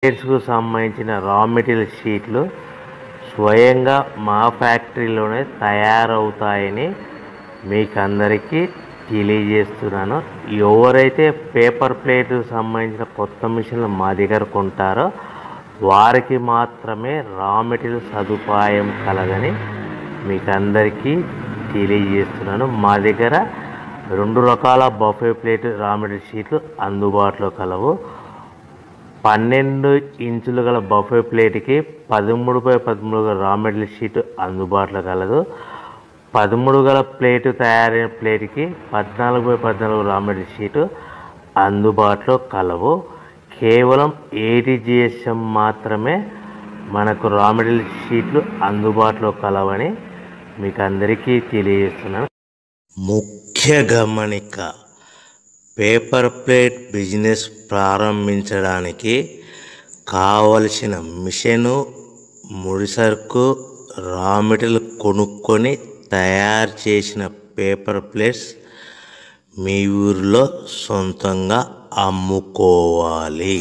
ప్లేట్స్కు సంబంధించిన raw material షీట్లు స్వయంగా మా ఫ్యాక్టరీలోనే తయారవుతాయని మీకు అందరికీ తెలియజేస్తున్నాను. ఎవరైతే పేపర్ ప్లేట్కు సంబంధించిన కొత్త మిషన్లు మా దగ్గర కొంటారో వారికి మాత్రమే రా మెటీరియల్ సదుపాయం కలదని మీకు అందరికీ తెలియజేస్తున్నాను. మా దగ్గర 2 రకాల బఫే ప్లేట్ రా మెటీరియల్ షీట్లు అందుబాటులో కలవు. 12 ఇంచులు గల బఫే ప్లేట్కి 13x13 గల రా మెటీరియల్ షీట్ అందుబాటులో కలదు. 13 గల ప్లేటు తయారైన ప్లేట్కి 14x14 రా మెటీరియల్ షీటు అందుబాటులో కలవు. కేవలం 80 GSM మాత్రమే మనకు రా మెటీరియల్ షీట్లు అందుబాటులో కలవని మీకు అందరికీ తెలియజేస్తున్నాను. ముఖ్య గమనిక: పేపర్ ప్లేట్ బిజినెస్ ప్రారంభించడానికి కావలసిన మిషను, ముడిసరుకు, రా మెటీరియల్ కొనుక్కొని తయారు చేసిన పేపర్ ప్లేట్స్ మీ ఊరిలో సొంతంగా అమ్ముకోవాలి.